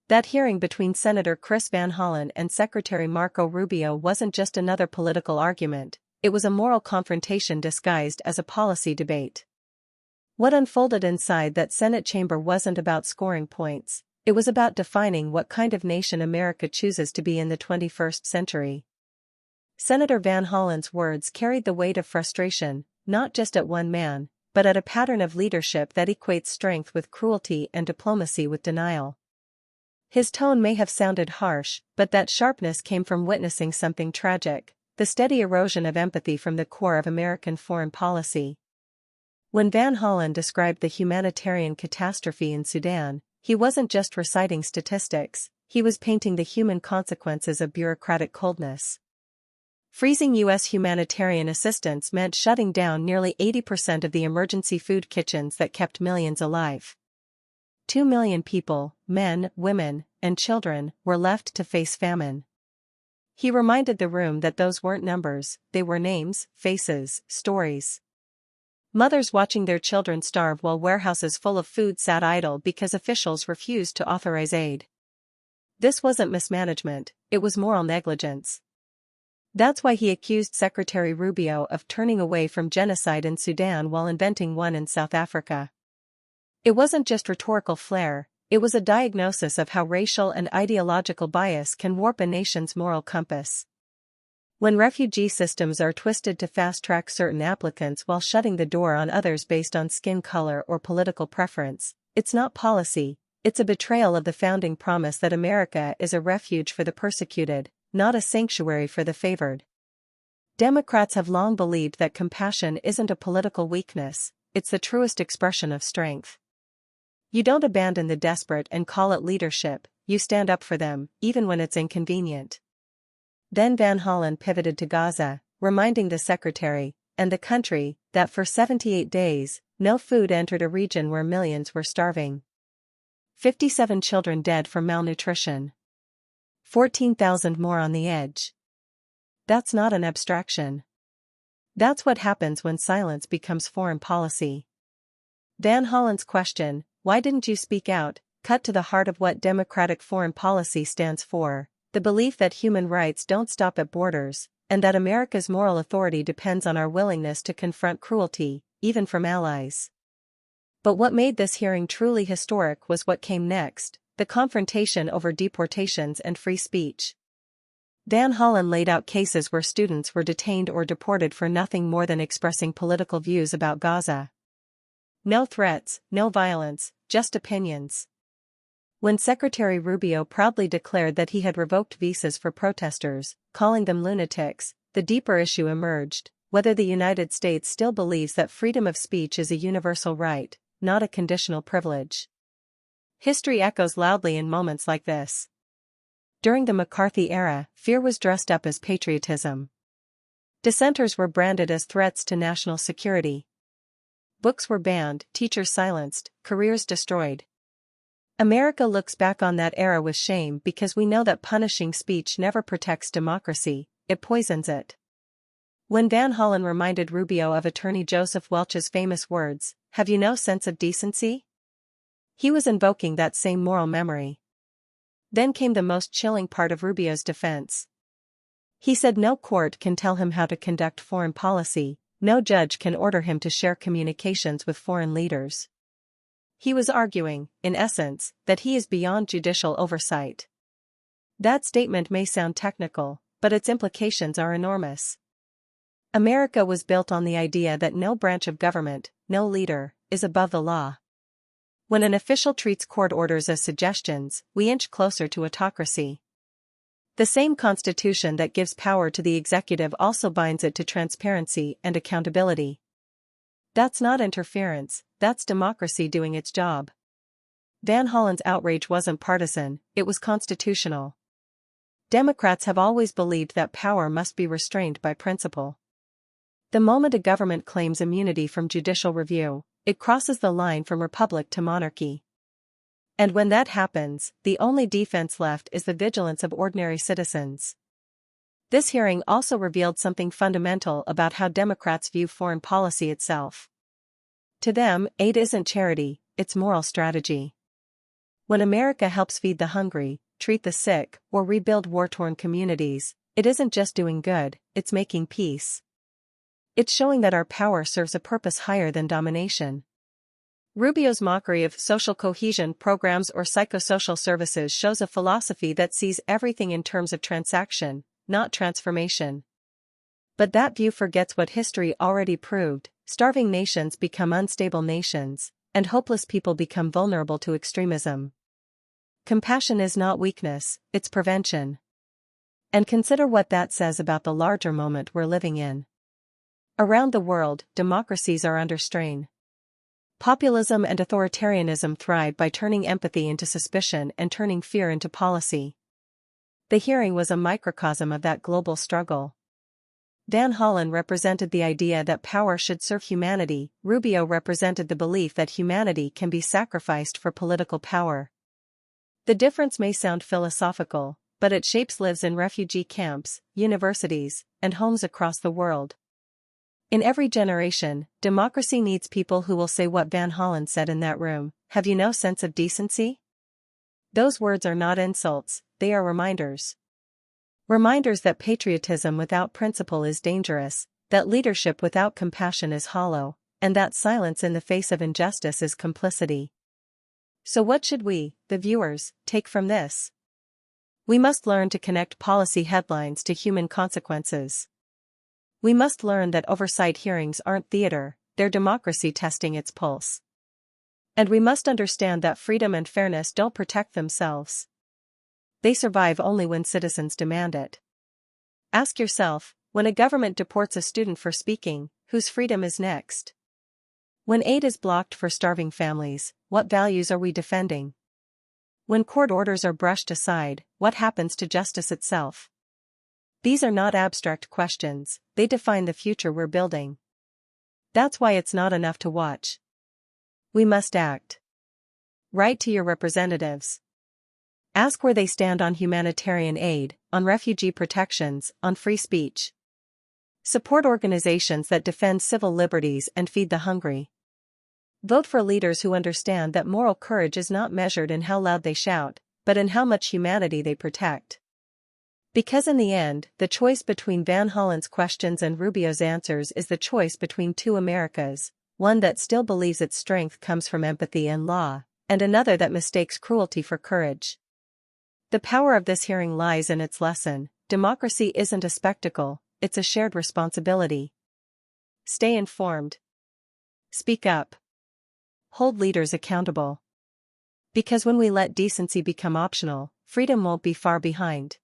That hearing between Senator Chris Van Hollen and Secretary Marco Rubio wasn't just another political argument, it was a moral confrontation disguised as a policy debate. What unfolded inside that Senate chamber wasn't about scoring points, it was about defining what kind of nation America chooses to be in the 21st century. Senator Van Hollen's words carried the weight of frustration, not just at one man, but at a pattern of leadership that equates strength with cruelty and diplomacy with denial. His tone may have sounded harsh, but that sharpness came from witnessing something tragic, the steady erosion of empathy from the core of American foreign policy. When Van Hollen described the humanitarian catastrophe in Sudan, he wasn't just reciting statistics, he was painting the human consequences of bureaucratic coldness. Freezing U.S. humanitarian assistance meant shutting down nearly 80% of the emergency food kitchens that kept millions alive. 2 million people, men, women, and children, were left to face famine. He reminded the room that those weren't numbers, they were names, faces, stories. Mothers watching their children starve while warehouses full of food sat idle because officials refused to authorize aid. This wasn't mismanagement, it was moral negligence. That's why he accused Secretary Rubio of turning away from genocide in Sudan while inventing one in South Africa. It wasn't just rhetorical flair, it was a diagnosis of how racial and ideological bias can warp a nation's moral compass. When refugee systems are twisted to fast-track certain applicants while shutting the door on others based on skin color or political preference, it's not policy, it's a betrayal of the founding promise that America is a refuge for the persecuted, not a sanctuary for the favored. Democrats have long believed that compassion isn't a political weakness, it's the truest expression of strength. You don't abandon the desperate and call it leadership, you stand up for them, even when it's inconvenient. Then Van Hollen pivoted to Gaza, reminding the secretary, and the country, that for 78 days, no food entered a region where millions were starving. 57 children dead from malnutrition. 14,000 more on the edge. That's not an abstraction. That's what happens when silence becomes foreign policy. Van Hollen's question, "Why didn't you speak out?" cut to the heart of what democratic foreign policy stands for, the belief that human rights don't stop at borders, and that America's moral authority depends on our willingness to confront cruelty, even from allies. But what made this hearing truly historic was what came next, the confrontation over deportations and free speech. Van Hollen laid out cases where students were detained or deported for nothing more than expressing political views about Gaza. No threats, no violence, just opinions. When Secretary Rubio proudly declared that he had revoked visas for protesters, calling them lunatics, the deeper issue emerged, whether the United States still believes that freedom of speech is a universal right, not a conditional privilege. History echoes loudly in moments like this. During the McCarthy era, fear was dressed up as patriotism. Dissenters were branded as threats to national security. Books were banned, teachers silenced, careers destroyed. America looks back on that era with shame because we know that punishing speech never protects democracy, it poisons it. When Van Hollen reminded Rubio of Attorney Joseph Welch's famous words, "Have you no sense of decency?" he was invoking that same moral memory. Then came the most chilling part of Rubio's defense. He said no court can tell him how to conduct foreign policy, no judge can order him to share communications with foreign leaders. He was arguing, in essence, that he is beyond judicial oversight. That statement may sound technical, but its implications are enormous. America was built on the idea that no branch of government, no leader, is above the law. When an official treats court orders as suggestions, we inch closer to autocracy. The same constitution that gives power to the executive also binds it to transparency and accountability. That's not interference, that's democracy doing its job. Van Hollen's outrage wasn't partisan, it was constitutional. Democrats have always believed that power must be restrained by principle. The moment a government claims immunity from judicial review, it crosses the line from republic to monarchy. And when that happens, the only defense left is the vigilance of ordinary citizens. This hearing also revealed something fundamental about how Democrats view foreign policy itself. To them, aid isn't charity, it's moral strategy. When America helps feed the hungry, treat the sick, or rebuild war-torn communities, it isn't just doing good, it's making peace. It's showing that our power serves a purpose higher than domination. Rubio's mockery of social cohesion programs or psychosocial services shows a philosophy that sees everything in terms of transaction, not transformation. But that view forgets what history already proved: starving nations become unstable nations, and hopeless people become vulnerable to extremism. Compassion is not weakness, it's prevention. And consider what that says about the larger moment we're living in. Around the world, democracies are under strain. Populism and authoritarianism thrive by turning empathy into suspicion and turning fear into policy. The hearing was a microcosm of that global struggle. Van Hollen represented the idea that power should serve humanity, Rubio represented the belief that humanity can be sacrificed for political power. The difference may sound philosophical, but it shapes lives in refugee camps, universities, and homes across the world. In every generation, democracy needs people who will say what Van Hollen said in that room: "Have you no sense of decency?" Those words are not insults, they are reminders. Reminders that patriotism without principle is dangerous, that leadership without compassion is hollow, and that silence in the face of injustice is complicity. So what should we, the viewers, take from this? We must learn to connect policy headlines to human consequences. We must learn that oversight hearings aren't theater, they're democracy testing its pulse. And we must understand that freedom and fairness don't protect themselves. They survive only when citizens demand it. Ask yourself, when a government deports a student for speaking, whose freedom is next? When aid is blocked for starving families, what values are we defending? When court orders are brushed aside, what happens to justice itself? These are not abstract questions, they define the future we're building. That's why it's not enough to watch. We must act. Write to your representatives. Ask where they stand on humanitarian aid, on refugee protections, on free speech. Support organizations that defend civil liberties and feed the hungry. Vote for leaders who understand that moral courage is not measured in how loud they shout, but in how much humanity they protect. Because in the end, the choice between Van Hollen's questions and Rubio's answers is the choice between two Americas, one that still believes its strength comes from empathy and law, and another that mistakes cruelty for courage. The power of this hearing lies in its lesson: democracy isn't a spectacle, it's a shared responsibility. Stay informed. Speak up. Hold leaders accountable. Because when we let decency become optional, freedom won't be far behind.